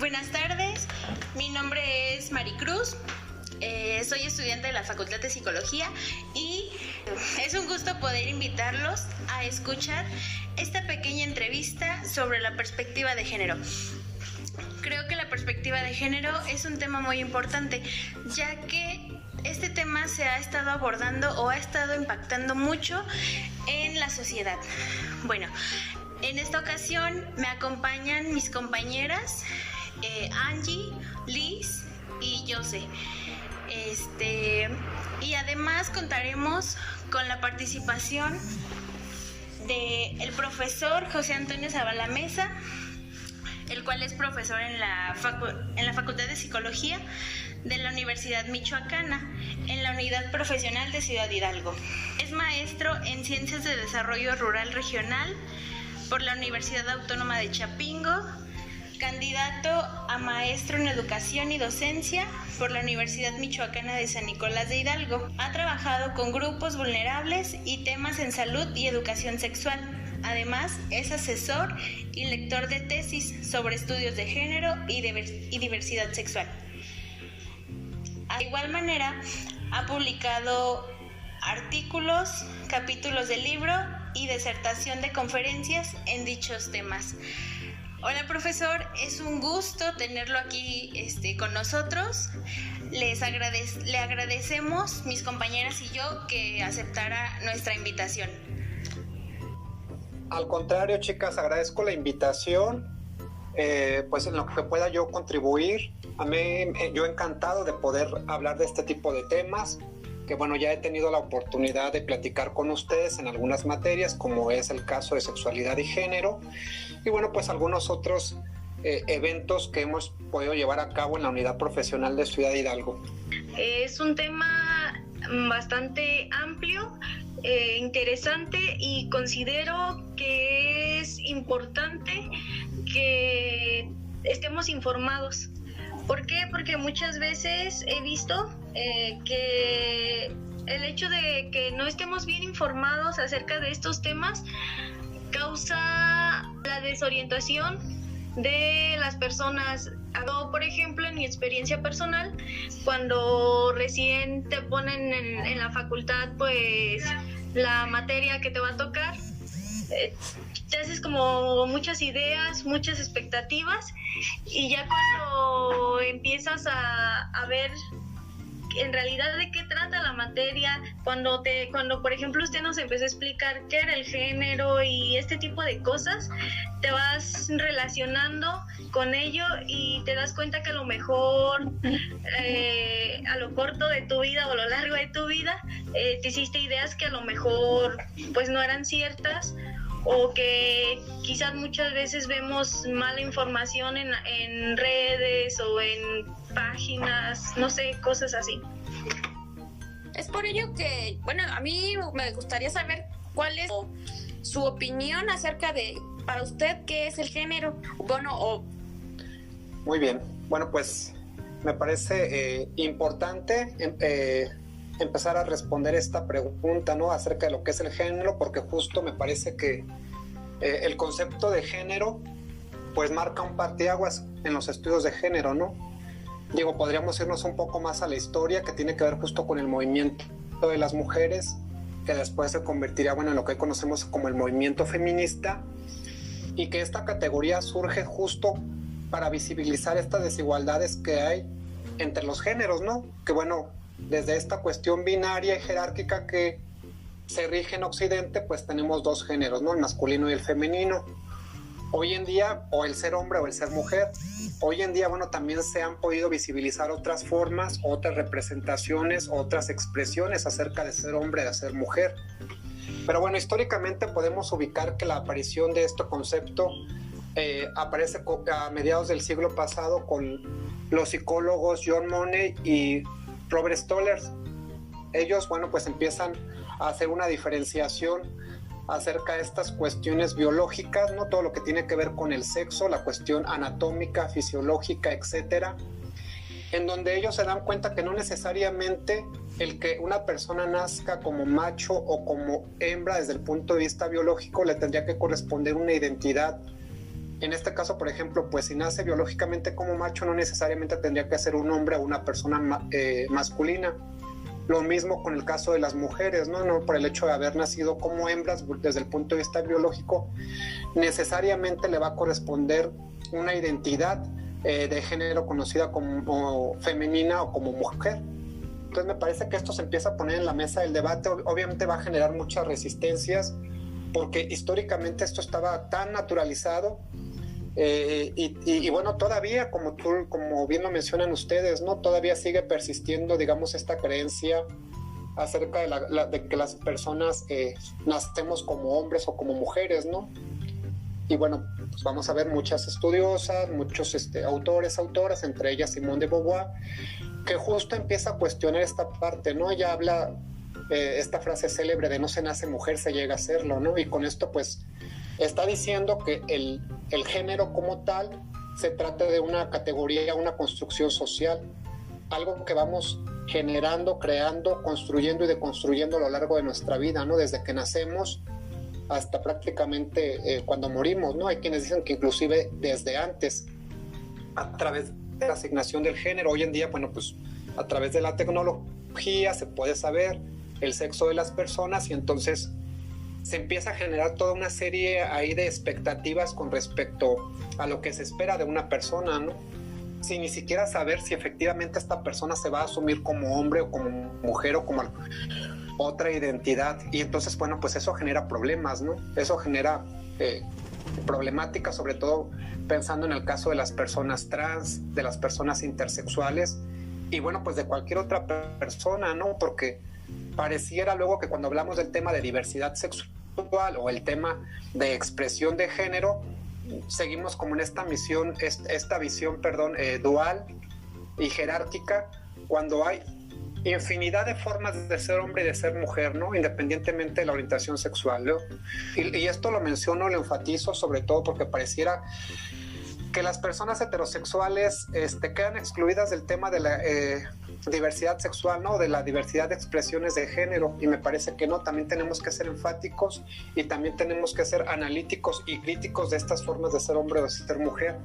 Buenas tardes, mi nombre es Maricruz, soy estudiante de la Facultad de Psicología y es un gusto poder invitarlos a escuchar esta pequeña entrevista sobre la perspectiva de género. Creo que la perspectiva de género es un tema muy importante, ya que este tema se ha estado abordando o ha estado impactando mucho en la sociedad. Bueno, en esta ocasión me acompañan mis compañeras Angie, Liz y Jose. Y además contaremos con la participación del profesor José Antonio Zavala Mesa, el cual es profesor en la Facultad de Psicología de la Universidad Michoacana, en la Unidad Profesional de Ciudad Hidalgo. Es maestro en Ciencias de Desarrollo Rural Regional por la Universidad Autónoma de Chapingo, candidato a maestro en Educación y Docencia por la Universidad Michoacana de San Nicolás de Hidalgo. Ha trabajado con grupos vulnerables y temas en salud y educación sexual. Además, es asesor y lector de tesis sobre estudios de género y diversidad sexual. De igual manera, ha publicado artículos, capítulos de libro y disertación de conferencias en dichos temas. Hola profesor, es un gusto tenerlo aquí con nosotros. Le agradecemos, mis compañeras y yo, que aceptara nuestra invitación. Al contrario, chicas, agradezco la invitación. Pues en lo que pueda yo contribuir. Yo encantado de poder hablar de este tipo de temas, que bueno, ya he tenido la oportunidad de platicar con ustedes en algunas materias, como es el caso de sexualidad y género, y bueno, pues algunos otros eventos que hemos podido llevar a cabo en la Unidad Profesional de Ciudad Hidalgo. Es un tema bastante amplio, interesante, y considero que es importante que estemos informados. ¿Por qué? Porque muchas veces he visto que el hecho de que no estemos bien informados acerca de estos temas causa la desorientación de las personas. Por ejemplo, en mi experiencia personal, cuando recién te ponen en la facultad pues la materia que te va a tocar, te haces como muchas ideas, muchas expectativas, y ya cuando empiezas a ver en realidad de qué trata la materia, cuando por ejemplo usted nos empezó a explicar qué era el género y este tipo de cosas, te vas relacionando con ello y te das cuenta que a lo mejor a lo corto de tu vida o a lo largo de tu vida te hiciste ideas que a lo mejor pues no eran ciertas, o que quizás muchas veces vemos mala información en redes o en páginas, no sé, cosas así. Es por ello que, bueno, a mí me gustaría saber cuál es su opinión acerca de, para usted, qué es el género. Muy bien, bueno, pues me parece importante empezar a responder esta pregunta, ¿no?, acerca de lo que es el género, porque justo me parece que el concepto de género pues marca un parteaguas en los estudios de género, ¿no? Digo, podríamos irnos un poco más a la historia, que tiene que ver justo con el movimiento de las mujeres, que después se convertiría, bueno, en lo que hoy conocemos como el movimiento feminista, y que esta categoría surge justo para visibilizar estas desigualdades que hay entre los géneros, ¿no? Que bueno, desde esta cuestión binaria y jerárquica que se rige en Occidente, pues tenemos dos géneros, ¿no?, el masculino y el femenino. Hoy en día, o el ser hombre o el ser mujer. Hoy en día, bueno, también se han podido visibilizar otras formas, otras representaciones, otras expresiones acerca de ser hombre, de ser mujer. Pero bueno, históricamente podemos ubicar que la aparición de este concepto aparece a mediados del siglo pasado con los psicólogos John Money y Robert Stoller. Ellos, bueno, pues empiezan a hacer una diferenciación acerca de estas cuestiones biológicas, ¿no?, todo lo que tiene que ver con el sexo, la cuestión anatómica, fisiológica, etcétera, en donde ellos se dan cuenta que no necesariamente el que una persona nazca como macho o como hembra desde el punto de vista biológico le tendría que corresponder una identidad En este caso, por ejemplo, pues si nace biológicamente como macho, no necesariamente tendría que ser un hombre o una persona masculina. Lo mismo con el caso de las mujeres, ¿no? No por el hecho de haber nacido como hembras desde el punto de vista biológico, necesariamente le va a corresponder una identidad de género conocida como femenina o como mujer. Entonces me parece que esto se empieza a poner en la mesa del debate. Obviamente va a generar muchas resistencias porque históricamente esto estaba tan naturalizado y bueno, todavía como bien lo mencionan ustedes, ¿no? Todavía sigue persistiendo, digamos, esta creencia acerca de que las personas nacemos como hombres o como mujeres, ¿no? Y bueno, pues vamos a ver muchas estudiosas, muchos autoras, entre ellas Simone de Beauvoir, que justo empieza a cuestionar esta parte, ¿no? Ella habla esta frase célebre de no se nace mujer, se llega a serlo, ¿no? Y con esto pues está diciendo que el género como tal se trata de una categoría, una construcción social, algo que vamos generando, creando, construyendo y deconstruyendo a lo largo de nuestra vida, ¿no? Desde que nacemos hasta prácticamente cuando morimos, ¿no? Hay quienes dicen que inclusive desde antes, a través de la asignación del género. Hoy en día, bueno, pues a través de la tecnología se puede saber el sexo de las personas y entonces se empieza a generar toda una serie ahí de expectativas con respecto a lo que se espera de una persona, ¿no? Sin ni siquiera saber si efectivamente esta persona se va a asumir como hombre o como mujer o como otra identidad. Y entonces, bueno, pues eso genera problemas, ¿no? Eso genera problemáticas, sobre todo pensando en el caso de las personas trans, de las personas intersexuales y bueno, pues de cualquier otra persona, ¿no? Porque pareciera luego que cuando hablamos del tema de diversidad sexual o el tema de expresión de género, seguimos como en esta visión dual y jerárquica, cuando hay infinidad de formas de ser hombre y de ser mujer, ¿no? Independientemente de la orientación sexual, ¿no? Y esto lo menciono, lo enfatizo sobre todo porque pareciera que las personas heterosexuales quedan excluidas del tema de la diversidad sexual, ¿no? De la diversidad de expresiones de género, y me parece que no, también tenemos que ser enfáticos y también tenemos que ser analíticos y críticos de estas formas de ser hombre o de ser mujer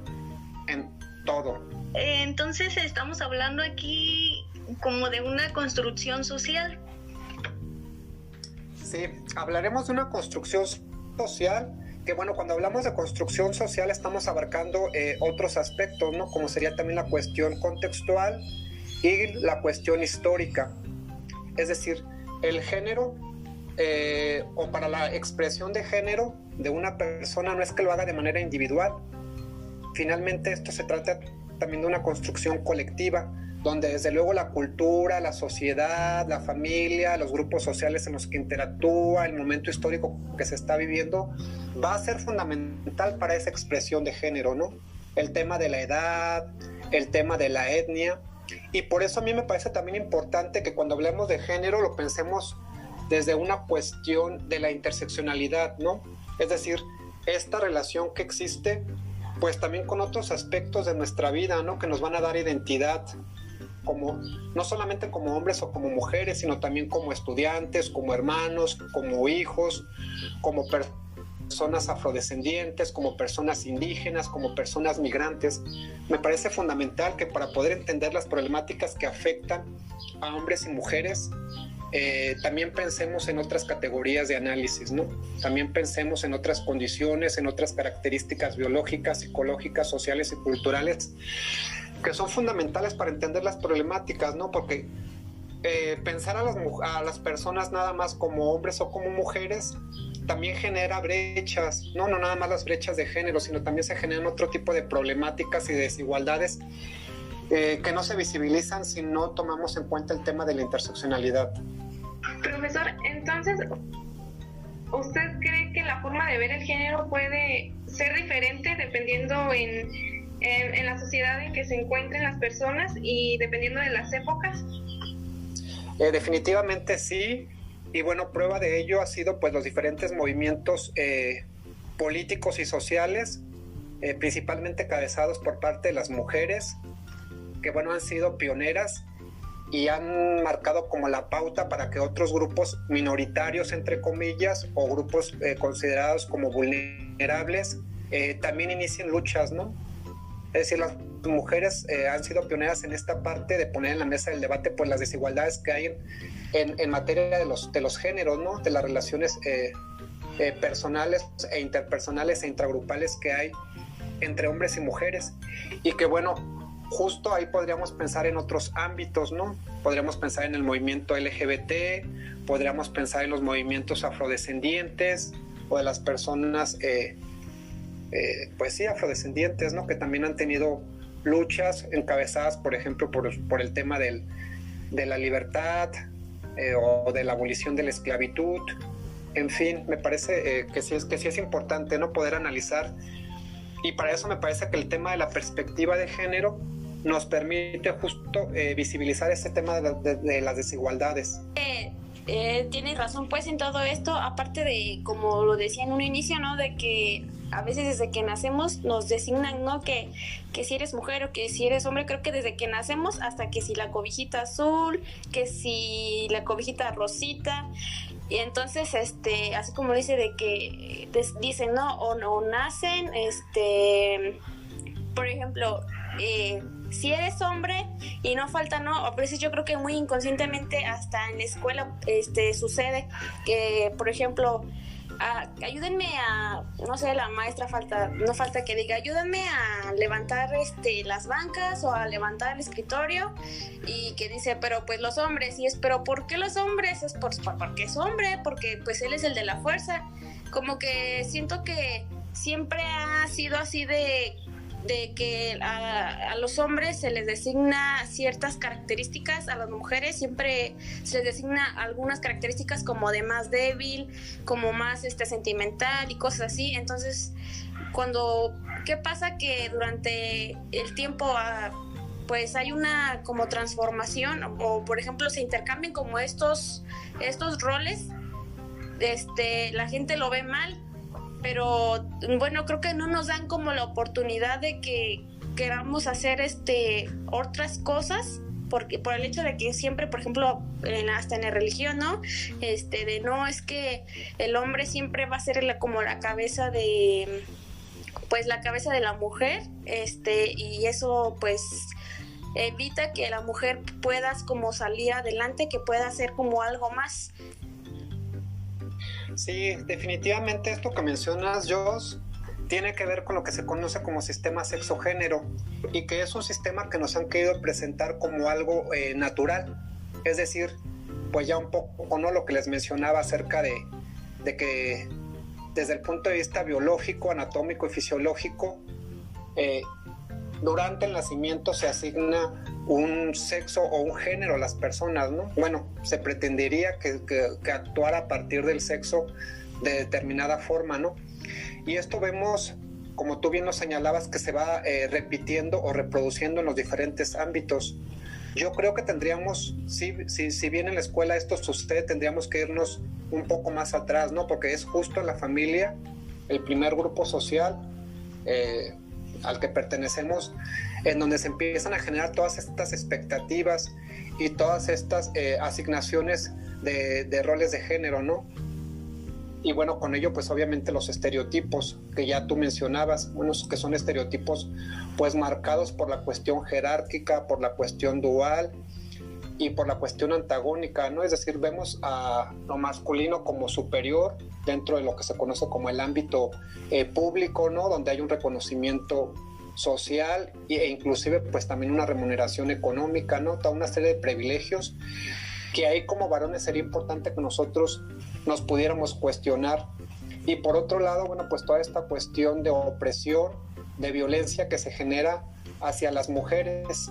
en todo. Entonces estamos hablando aquí como de una construcción social. Sí, hablaremos de una construcción social, que bueno, cuando hablamos de construcción social estamos abarcando otros aspectos, ¿no? Como sería también la cuestión contextual y la cuestión histórica. Es decir, el género o para la expresión de género de una persona no es que lo haga de manera individual. Finalmente esto se trata también de una construcción colectiva, donde desde luego la cultura, la sociedad, la familia, los grupos sociales en los que interactúa, el momento histórico que se está viviendo, va a ser fundamental para esa expresión de género, ¿no? El tema de la edad, el tema de la etnia, y por eso a mí me parece también importante que cuando hablemos de género lo pensemos desde una cuestión de la interseccionalidad, ¿no? Es decir, esta relación que existe, pues también con otros aspectos de nuestra vida, ¿no? Que nos van a dar identidad, como, no solamente como hombres o como mujeres, sino también como estudiantes, como hermanos, como hijos, como personas afrodescendientes, como personas indígenas, como personas migrantes. Me parece fundamental que para poder entender las problemáticas que afectan a hombres y mujeres, también pensemos en otras categorías de análisis, ¿no? También pensemos en otras condiciones, en otras características biológicas, psicológicas, sociales y culturales que son fundamentales para entender las problemáticas, ¿no? Porque pensar a las personas nada más como hombres o como mujeres también genera brechas, no nada más las brechas de género, sino también se generan otro tipo de problemáticas y desigualdades que no se visibilizan si no tomamos en cuenta el tema de la interseccionalidad. Profesor, entonces, ¿usted cree que la forma de ver el género puede ser diferente dependiendo en la sociedad en que se encuentren las personas y dependiendo de las épocas? Definitivamente sí, y bueno, prueba de ello ha sido pues los diferentes movimientos políticos y sociales, principalmente cabezados por parte de las mujeres, que bueno, han sido pioneras y han marcado como la pauta para que otros grupos minoritarios, entre comillas, o grupos considerados como vulnerables, también inicien luchas, ¿no? Es decir, las mujeres han sido pioneras en esta parte de poner en la mesa del debate pues las desigualdades que hay en materia de los géneros, ¿no? De las relaciones personales e interpersonales e intragrupales que hay entre hombres y mujeres, y que bueno, justo ahí podríamos pensar en otros ámbitos, ¿no? Podríamos pensar en el movimiento LGBT, podríamos pensar en los movimientos afrodescendientes o de las personas pues sí, afrodescendientes, ¿no? Que también han tenido luchas encabezadas, por ejemplo, por el tema de la libertad o de la abolición de la esclavitud. En fin, me parece que sí es importante, ¿no? Poder analizar, y para eso me parece que el tema de la perspectiva de género nos permite justo visibilizar este tema de las desigualdades. Tienes razón pues en todo esto, aparte de, como lo decía en un inicio, ¿no? De que a veces desde que nacemos nos designan, ¿no? Que si eres mujer o que si eres hombre, creo que desde que nacemos hasta que si la cobijita azul, que si la cobijita rosita, y entonces así como dice de que dicen, ¿no? O nacen, por ejemplo, si eres hombre y no falta, ¿no? A veces yo creo que muy inconscientemente hasta en la escuela sucede que, por ejemplo, ayúdenme a, no sé, la maestra no falta que diga, ayúdenme a levantar las bancas o a levantar el escritorio, y que dice, pero pues los hombres, y es, pero ¿por qué los hombres? Es porque es hombre, porque pues él es el de la fuerza. Como que siento que siempre ha sido así de que a los hombres se les designa ciertas características, a las mujeres siempre se les designa algunas características como de más débil, como más sentimental y cosas así. Entonces, ¿qué pasa? Que durante el tiempo pues hay una como transformación, o por ejemplo se intercambian como estos roles, la gente lo ve mal, pero bueno, creo que no nos dan como la oportunidad de que queramos hacer otras cosas, porque por el hecho de que siempre, por ejemplo, hasta en la religión, ¿no? No, es que el hombre siempre va a ser como la cabeza de la mujer, y eso pues evita que la mujer pueda como salir adelante, que pueda hacer como algo más. Sí, definitivamente esto que mencionas, Jos, tiene que ver con lo que se conoce como sistema sexo-género, y que es un sistema que nos han querido presentar como algo natural. Es decir, pues ya un poco, ¿no? Lo que les mencionaba acerca de que desde el punto de vista biológico, anatómico y fisiológico, durante el nacimiento se asigna un sexo o un género a las personas, ¿no? Bueno, se pretendería que actuara a partir del sexo de determinada forma, ¿no? Y esto vemos, como tú bien lo señalabas, que se va repitiendo o reproduciendo en los diferentes ámbitos. Yo creo que tendríamos, si bien en la escuela esto sucede, tendríamos que irnos un poco más atrás, ¿no? Porque es justo en la familia, el primer grupo social al que pertenecemos, en donde se empiezan a generar todas estas expectativas y todas estas asignaciones de roles de género, ¿no? Y bueno, con ello pues obviamente los estereotipos que ya tú mencionabas, bueno, que son estereotipos pues marcados por la cuestión jerárquica, por la cuestión dual y por la cuestión antagónica, ¿no? Es decir, vemos a lo masculino como superior dentro de lo que se conoce como el ámbito público, ¿no? Donde hay un reconocimiento social e inclusive pues también una remuneración económica, ¿no? Toda una serie de privilegios que ahí como varones sería importante que nosotros nos pudiéramos cuestionar. Y por otro lado, bueno, pues toda esta cuestión de opresión, de violencia que se genera hacia las mujeres,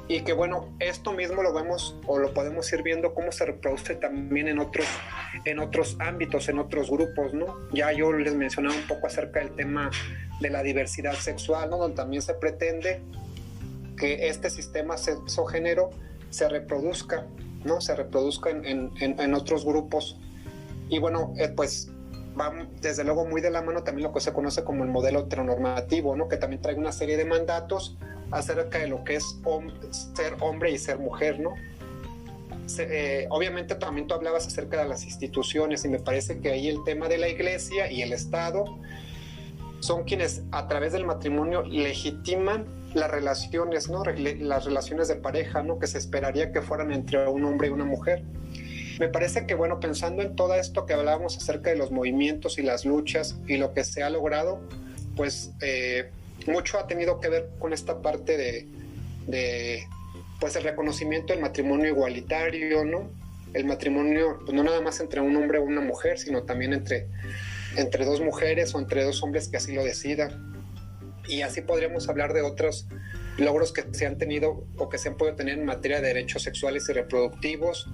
y que bueno, esto mismo lo vemos o lo podemos ir viendo cómo se reproduce también en otros ámbitos, en otros grupos, ¿no? Ya yo les mencionaba un poco acerca del tema de la diversidad sexual, ¿no? Donde también se pretende que este sistema sexo-género se reproduzca, ¿no? Se reproduzca en otros grupos. Y bueno, pues va desde luego muy de la mano también lo que se conoce como el modelo heteronormativo, ¿no? Que también trae una serie de mandatos acerca de lo que es ser hombre y ser mujer, ¿no? Obviamente también tú hablabas acerca de las instituciones, y me parece que ahí el tema de la iglesia y el Estado son quienes a través del matrimonio legitiman las relaciones, ¿no? Las relaciones de pareja, ¿no? Que se esperaría que fueran entre un hombre y una mujer. Me parece que, bueno, pensando en todo esto que hablábamos acerca de los movimientos y las luchas y lo que se ha logrado, pues mucho ha tenido que ver con esta parte de pues el reconocimiento del matrimonio igualitario, ¿no? El matrimonio, pues no nada más entre un hombre o una mujer, sino también entre dos mujeres o entre dos hombres que así lo decidan. Y así podríamos hablar de otros logros que se han tenido o que se han podido tener en materia de derechos sexuales y reproductivos.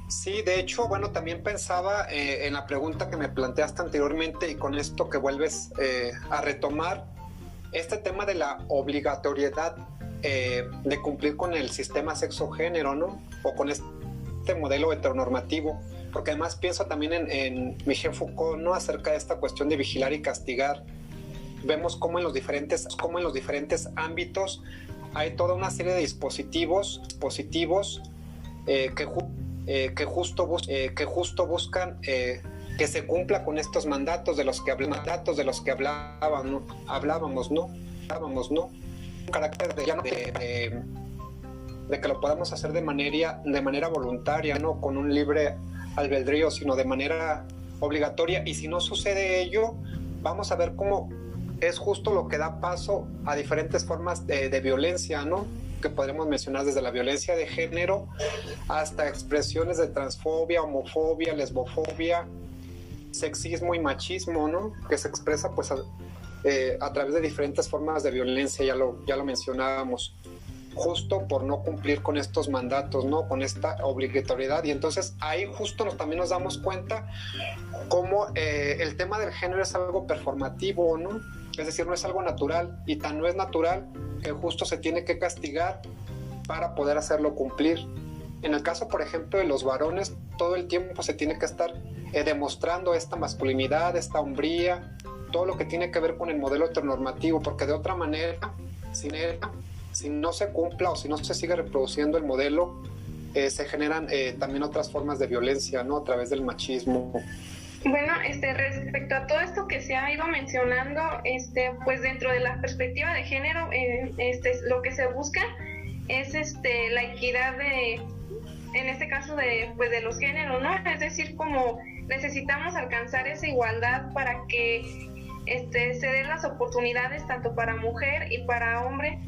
Sí, de hecho, bueno, también pensaba en la pregunta que me planteaste anteriormente y con esto que vuelves a retomar, este tema de la obligatoriedad de cumplir con el sistema sexo-género, ¿no? O con este modelo heteronormativo, porque además pienso también en Michel Foucault, ¿no? Acerca de esta cuestión de vigilar y castigar. Vemos cómo en los diferentes ámbitos hay toda una serie de dispositivos que justo buscan que se cumpla con estos mandatos de los que hablábamos, ¿no? Un carácter de que lo podamos hacer de manera voluntaria, no con un libre albedrío, sino de manera obligatoria. Y si no sucede ello, vamos a ver cómo es justo lo que da paso a diferentes formas de violencia, ¿no? Que podremos mencionar desde la violencia de género hasta expresiones de transfobia, homofobia, lesbofobia, sexismo y machismo, ¿no? Que se expresa pues a través de diferentes formas de violencia, ya lo mencionábamos, justo por no cumplir con estos mandatos, ¿no? Con esta obligatoriedad. Y entonces ahí justo también nos damos cuenta cómo el tema del género es algo performativo, ¿no? Es decir, no es algo natural, y tan no es natural que justo se tiene que castigar para poder hacerlo cumplir. En el caso, por ejemplo, de los varones, todo el tiempo se tiene que estar demostrando esta masculinidad, esta hombría, todo lo que tiene que ver con el modelo heteronormativo, porque de otra manera, si no se cumpla o si no se sigue reproduciendo el modelo, se generan también otras formas de violencia, ¿no? A través del machismo. Bueno, respecto a todo esto que se ha ido mencionando, pues dentro de la perspectiva de género, lo que se busca es la equidad en este caso de los géneros, ¿no? Es decir, como necesitamos alcanzar esa igualdad para que se den las oportunidades tanto para mujer y para hombre.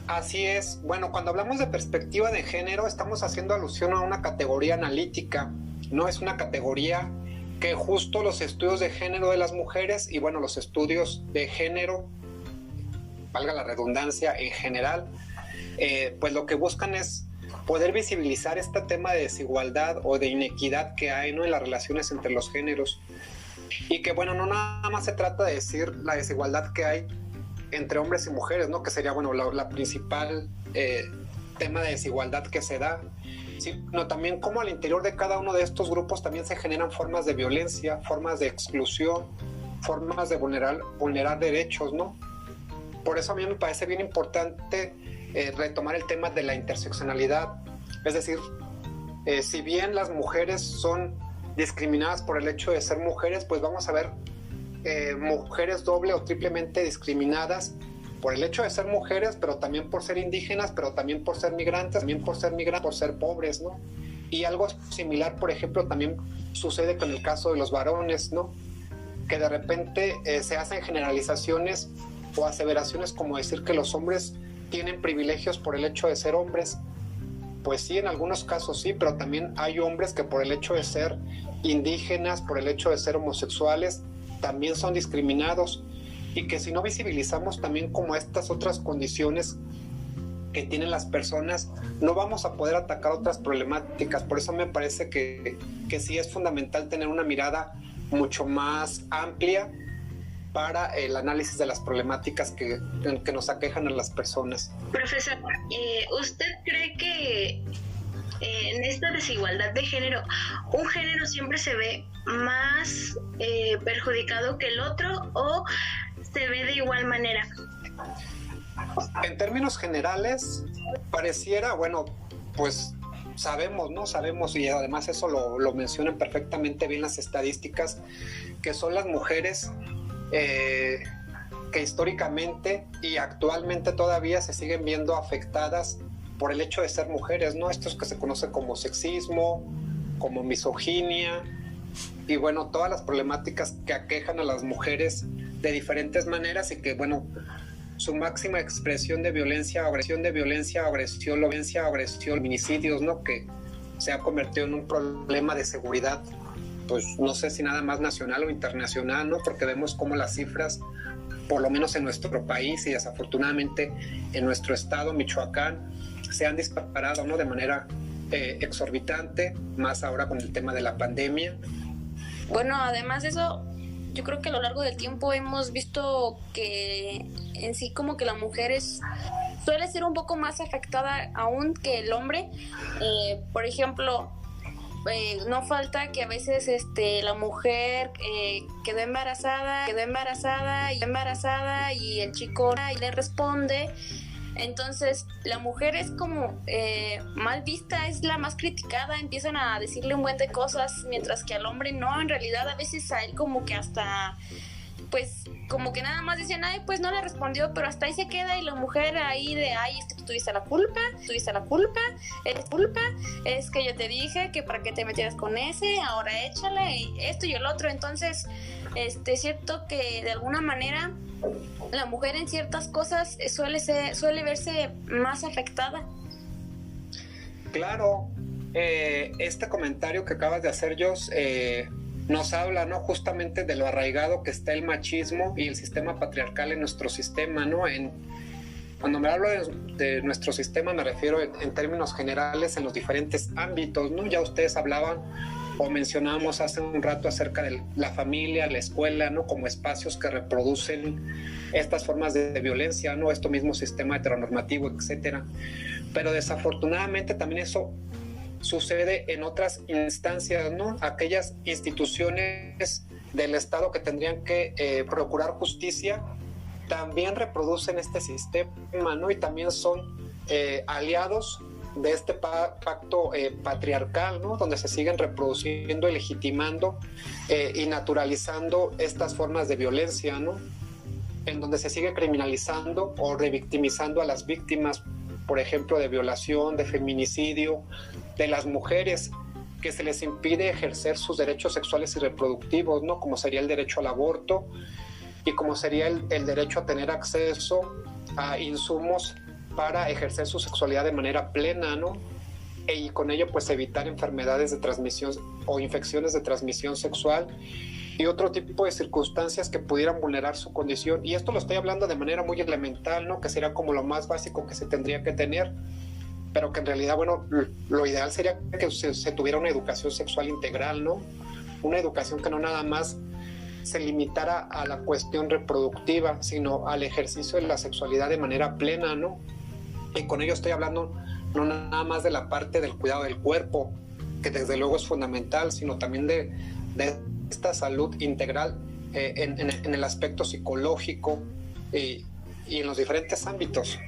Así es. Bueno, cuando hablamos de perspectiva de género, estamos haciendo alusión a una categoría analítica, no es una categoría que justo los estudios de género de las mujeres y bueno, los estudios de género, valga la redundancia en general, pues lo que buscan es poder visibilizar este tema de desigualdad o de inequidad que hay, ¿no? En las relaciones entre los géneros. Y que bueno, no nada más se trata de decir la desigualdad que hay entre hombres y mujeres, ¿no? Que sería bueno la principal tema de desigualdad que se da, sino también cómo al interior de cada uno de estos grupos también se generan formas de violencia, formas de exclusión, formas de vulnerar derechos, ¿no? Por eso a mí me parece bien importante retomar el tema de la interseccionalidad. Es decir, si bien las mujeres son discriminadas por el hecho de ser mujeres, pues vamos a ver mujeres doble o triplemente discriminadas por el hecho de ser mujeres, pero también por ser indígenas, pero también por ser migrantes, también por ser pobres, ¿no? Y algo similar, por ejemplo, también sucede con el caso de los varones, ¿no? Que de repente se hacen generalizaciones o aseveraciones como decir que los hombres tienen privilegios por el hecho de ser hombres. Pues sí, en algunos casos sí, pero también hay hombres que por el hecho de ser indígenas, por el hecho de ser homosexuales, también son discriminados, y que si no visibilizamos también como estas otras condiciones que tienen las personas, no vamos a poder atacar otras problemáticas. Por eso me parece que sí es fundamental tener una mirada mucho más amplia para el análisis de las problemáticas que nos aquejan a las personas. Profesor, ¿usted cree que en esta desigualdad de género, un género siempre se ve más perjudicado que el otro o se ve de igual manera? En términos generales, pareciera, bueno, pues sabemos, y además eso lo mencionan perfectamente bien las estadísticas, que son las mujeres que históricamente y actualmente todavía se siguen viendo afectadas por el hecho de ser mujeres, ¿no? Esto es que se conoce como sexismo, como misoginia, y bueno, todas las problemáticas que aquejan a las mujeres de diferentes maneras y que, bueno, su máxima expresión de violencia, agresión, feminicidios, ¿no? Que se ha convertido en un problema de seguridad, pues no sé si nada más nacional o internacional, ¿no? Porque vemos cómo las cifras, por lo menos en nuestro país y desafortunadamente en nuestro estado, Michoacán, se han disparado, ¿no? De manera exorbitante, más ahora con el tema de la pandemia. Bueno, además de eso, yo creo que a lo largo del tiempo hemos visto que en sí como que la mujer suele ser un poco más afectada aún que el hombre. Por ejemplo, no falta que a veces la mujer quedó embarazada y el chico le responde. Entonces la mujer es como mal vista, es la más criticada, empiezan a decirle un buen de cosas, mientras que al hombre no, en realidad a veces a él como que hasta, pues como que nada más dicen, ay, pues no le respondió, pero hasta ahí se queda, y la mujer ahí de, ay, es que tú tuviste la culpa, es que yo te dije que para qué te metieras con ese, ahora échale, y esto y el otro. Entonces, es cierto que de alguna manera la mujer en ciertas cosas suele verse más afectada. Claro, este comentario que acabas de hacer, Jos, nos habla, ¿no? Justamente de lo arraigado que está el machismo y el sistema patriarcal en nuestro sistema, ¿no? Cuando me hablo de nuestro sistema me refiero en términos generales en los diferentes ámbitos, ¿no? Ya ustedes hablaban o mencionábamos hace un rato acerca de la familia, la escuela, ¿no? Como espacios que reproducen estas formas de violencia, ¿no? Esto mismo sistema heteronormativo, etcétera. Pero desafortunadamente también eso sucede en otras instancias, ¿no? Aquellas instituciones del Estado que tendrían que procurar justicia también reproducen este sistema, ¿no? Y también son aliados de este pacto patriarcal, ¿no? Donde se siguen reproduciendo y legitimando y naturalizando estas formas de violencia, ¿no? En donde se sigue criminalizando o revictimizando a las víctimas, por ejemplo, de violación, de feminicidio, de las mujeres, que se les impide ejercer sus derechos sexuales y reproductivos, ¿no? Como sería el derecho al aborto y como sería el derecho a tener acceso a insumos para ejercer su sexualidad de manera plena, ¿no? Y con ello pues evitar enfermedades de transmisión o infecciones de transmisión sexual y otro tipo de circunstancias que pudieran vulnerar su condición. Y esto lo estoy hablando de manera muy elemental, ¿no? Que sería como lo más básico que se tendría que tener, pero que en realidad, bueno, lo ideal sería que se tuviera una educación sexual integral, ¿no? Una educación que no nada más se limitara a la cuestión reproductiva, sino al ejercicio de la sexualidad de manera plena, ¿no? Y con ello estoy hablando no nada más de la parte del cuidado del cuerpo, que desde luego es fundamental, sino también de esta salud integral en el aspecto psicológico y en los diferentes ámbitos.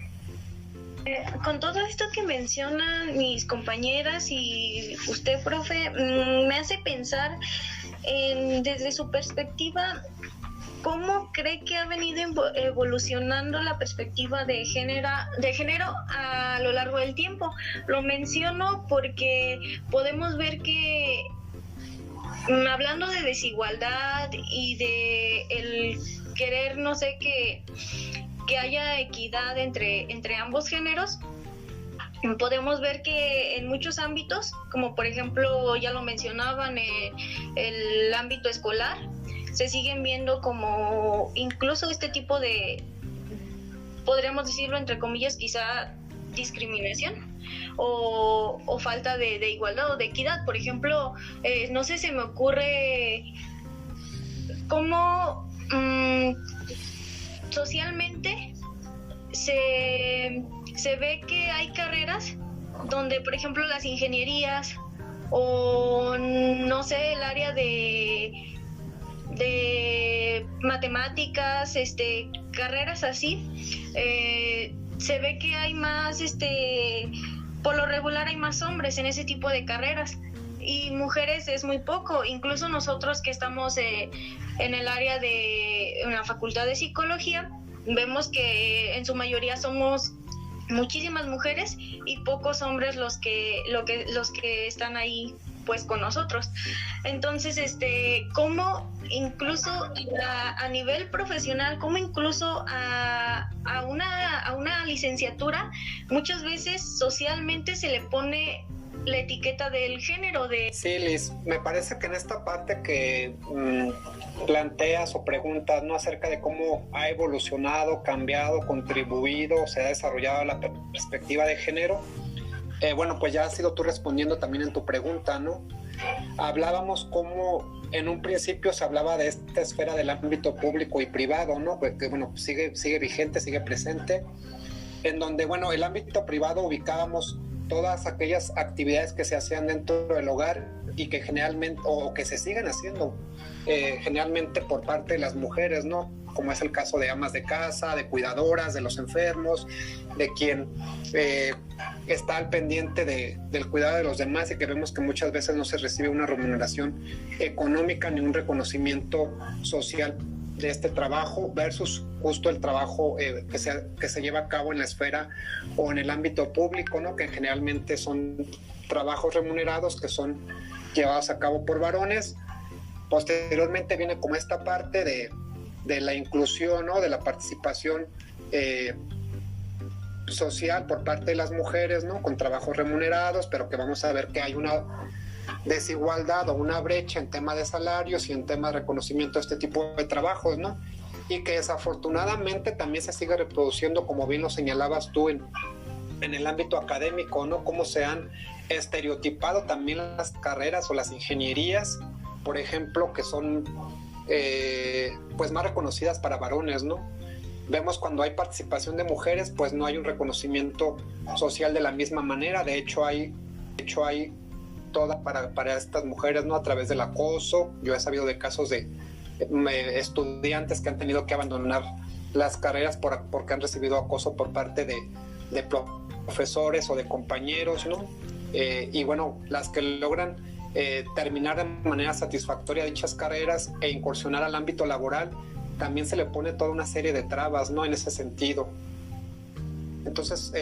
Con todo esto que mencionan mis compañeras y usted, profe, me hace pensar desde su perspectiva, ¿cómo cree que ha venido evolucionando la perspectiva de género a lo largo del tiempo? Lo menciono porque podemos ver que, hablando de desigualdad y de el querer, no sé, que haya equidad entre ambos géneros, podemos ver que en muchos ámbitos, como por ejemplo ya lo mencionaban, el ámbito escolar, se siguen viendo como incluso este tipo de, podríamos decirlo entre comillas, quizá discriminación o falta de igualdad o de equidad. Por ejemplo, no sé, se me ocurre cómo socialmente se ve que hay carreras donde, por ejemplo, las ingenierías o no sé, el área de matemáticas, carreras así, se ve que hay más, por lo regular hay más hombres en ese tipo de carreras. y mujeres es muy poco. Incluso nosotros que estamos en el área en la Facultad de Psicología, vemos que en su mayoría somos muchísimas mujeres y pocos hombres los que están ahí pues con nosotros. Entonces, cómo incluso a nivel profesional, cómo incluso a una licenciatura, muchas veces socialmente se le pone la etiqueta del género de... Sí, Liz, me parece que en esta parte que planteas o preguntas, ¿no?, acerca de cómo ha evolucionado, cambiado, contribuido, se ha desarrollado la perspectiva de género, bueno, pues ya has sido tú respondiendo también en tu pregunta, ¿no? Hablábamos cómo en un principio se hablaba de esta esfera del ámbito público y privado, ¿no? Que bueno, sigue vigente, sigue presente, en donde, bueno, el ámbito privado ubicábamos todas aquellas actividades que se hacían dentro del hogar y que generalmente, o que se siguen haciendo generalmente por parte de las mujeres, ¿no? Como es el caso de amas de casa, de cuidadoras, de los enfermos, de quien está al pendiente del cuidado de los demás, y que vemos que muchas veces no se recibe una remuneración económica ni un reconocimiento social de este trabajo versus justo el trabajo que se lleva a cabo en la esfera o en el ámbito público, ¿no? Que generalmente son trabajos remunerados que son llevados a cabo por varones. Posteriormente viene como esta parte de la inclusión, ¿no?, de la participación social por parte de las mujeres, ¿no?, con trabajos remunerados, pero que vamos a ver que hay una desigualdad o una brecha en tema de salarios y en tema de reconocimiento de este tipo de trabajos, ¿no? Y que desafortunadamente también se sigue reproduciendo, como bien lo señalabas tú, en el ámbito académico, ¿no? Cómo se han estereotipado también las carreras o las ingenierías, por ejemplo, que son pues más reconocidas para varones, ¿no? Vemos cuando hay participación de mujeres, pues no hay un reconocimiento social de la misma manera. De hecho hay toda para estas mujeres, ¿no?, a través del acoso. Yo he sabido de casos de estudiantes que han tenido que abandonar las carreras porque han recibido acoso por parte de profesores o de compañeros, ¿no? Y bueno, las que logran terminar de manera satisfactoria dichas carreras e incursionar al ámbito laboral, también se le pone toda una serie de trabas, ¿no?, en ese sentido. Entonces,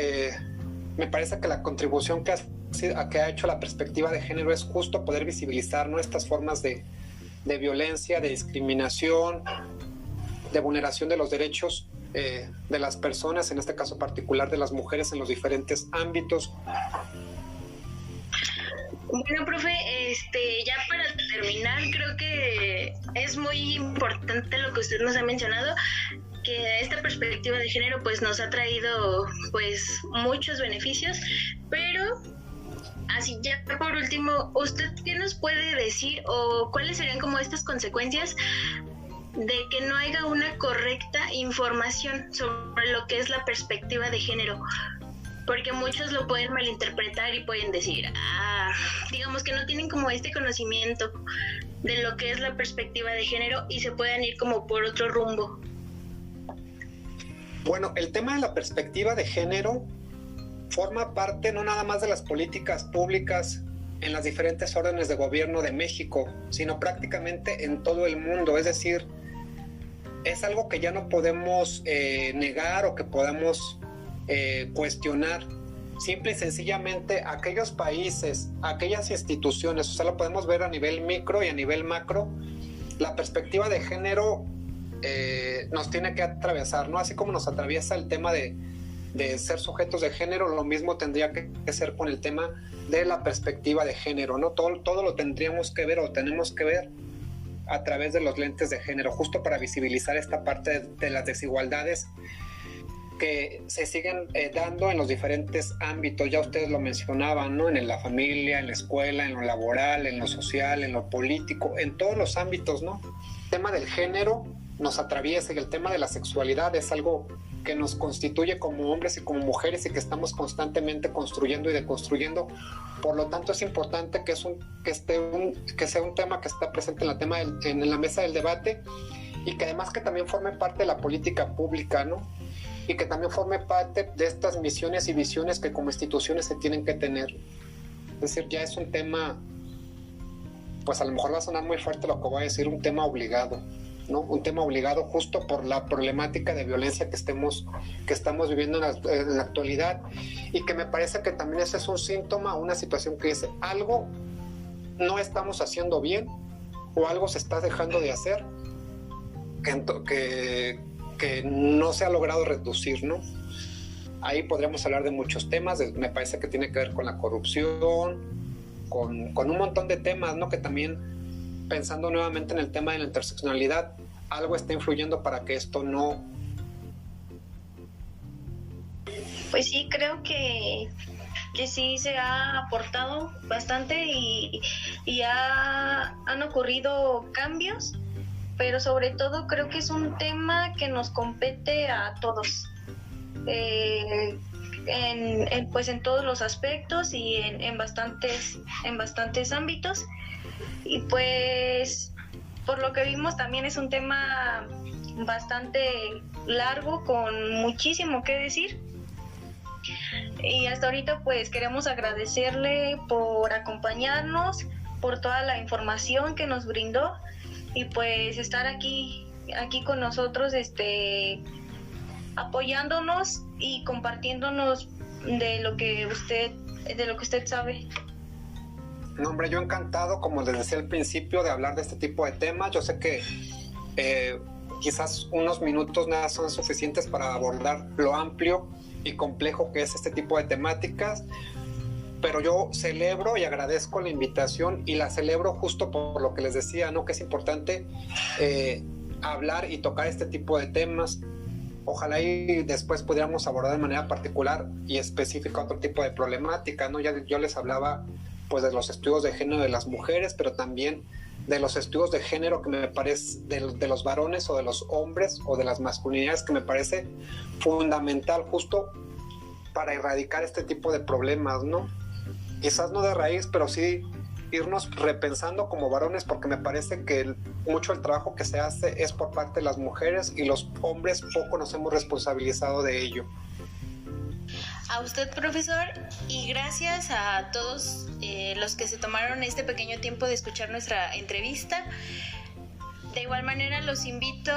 me parece que la contribución que ha hecho la perspectiva de género es justo poder visibilizar, ¿no?, estas formas de violencia, de discriminación, de vulneración de los derechos de las personas, en este caso particular de las mujeres, en los diferentes ámbitos. Bueno, profe, ya para terminar, creo que es muy importante lo que usted nos ha mencionado, que esta perspectiva de género pues nos ha traído pues muchos beneficios, pero así ya por último, ¿usted qué nos puede decir o cuáles serían como estas consecuencias de que no haya una correcta información sobre lo que es la perspectiva de género? Porque muchos lo pueden malinterpretar y pueden decir, digamos que no tienen como este conocimiento de lo que es la perspectiva de género y se pueden ir como por otro rumbo. Bueno, el tema de la perspectiva de género forma parte no nada más de las políticas públicas en las diferentes órdenes de gobierno de México, sino prácticamente en todo el mundo. Es decir, es algo que ya no podemos negar o que podamos cuestionar. Simple y sencillamente aquellos países, aquellas instituciones, o sea, lo podemos ver a nivel micro y a nivel macro, la perspectiva de género nos tiene que atravesar, ¿no? Así como nos atraviesa el tema de ser sujetos de género, lo mismo tendría que ser con el tema de la perspectiva de género, ¿no? Todo lo tendríamos que ver o tenemos que ver a través de los lentes de género, justo para visibilizar esta parte de las desigualdades que se siguen dando en los diferentes ámbitos. Ya ustedes lo mencionaban, ¿no? En la familia, en la escuela, en lo laboral, en lo social, en lo político, en todos los ámbitos, ¿no? El tema del género nos atraviesa, y el tema de la sexualidad es algo que nos constituye como hombres y como mujeres y que estamos constantemente construyendo y deconstruyendo. Por lo tanto, es importante que sea un tema que está presente en la mesa del debate, y que además que también forme parte de la política pública, ¿no? Y que también forme parte de estas misiones y visiones que como instituciones se tienen que tener. Es decir, ya es un tema pues a lo mejor va a sonar muy fuerte lo que voy a decir, un tema obligado, ¿no? Un tema obligado justo por la problemática de violencia que estamos viviendo en la actualidad, y que me parece que también ese es un síntoma, una situación que dice algo no estamos haciendo bien o algo se está dejando de hacer que no se ha logrado reducir, ¿no? Ahí podríamos hablar de muchos temas, me parece que tiene que ver con la corrupción, con un montón de temas, ¿no? Que también, pensando nuevamente en el tema de la interseccionalidad, algo está influyendo para que esto no... Pues sí, creo que sí se ha aportado bastante y han ocurrido cambios, pero sobre todo creo que es un tema que nos compete a todos, pues en todos los aspectos y en bastantes ámbitos, y pues por lo que vimos también es un tema bastante largo con muchísimo que decir. Y hasta ahorita pues queremos agradecerle por acompañarnos, por toda la información que nos brindó y pues estar aquí con nosotros, apoyándonos y compartiéndonos de lo que usted sabe. No, hombre, yo encantado, como les decía al principio, de hablar de este tipo de temas. Yo sé que quizás unos minutos nada son suficientes para abordar lo amplio y complejo que es este tipo de temáticas, pero yo celebro y agradezco la invitación, y la celebro justo por lo que les decía, ¿no? Que es importante hablar y tocar este tipo de temas. Ojalá y después pudiéramos abordar de manera particular y específica otro tipo de problemática, ¿no? Ya yo les hablaba pues de los estudios de género de las mujeres, pero también de los estudios de género que me parece de los varones o de los hombres o de las masculinidades, que me parece fundamental justo para erradicar este tipo de problemas, ¿no? Quizás no de raíz, pero sí irnos repensando como varones, porque me parece que mucho el trabajo que se hace es por parte de las mujeres y los hombres poco nos hemos responsabilizado de ello. A usted, profesor, y gracias a todos los que se tomaron este pequeño tiempo de escuchar nuestra entrevista. De igual manera, los invito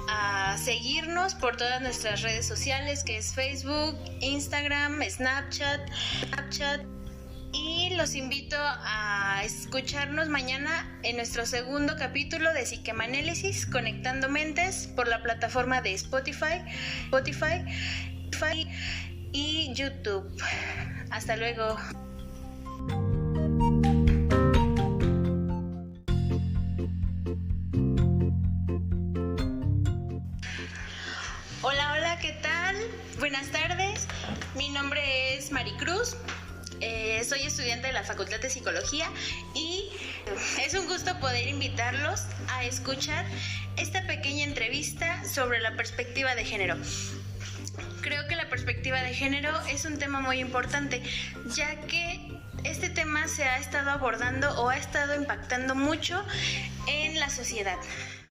a seguirnos por todas nuestras redes sociales, que es Facebook, Instagram, Snapchat, y los invito a escucharnos mañana en nuestro segundo capítulo de Psiquemanélisis, Conectando Mentes, por la plataforma de Spotify y YouTube. Hasta luego. Hola, ¿qué tal? Buenas tardes. Mi nombre es Maricruz. Soy estudiante de la Facultad de Psicología y es un gusto poder invitarlos a escuchar esta pequeña entrevista sobre la perspectiva de género. Creo que la perspectiva de género es un tema muy importante, ya que este tema se ha estado abordando o ha estado impactando mucho en la sociedad.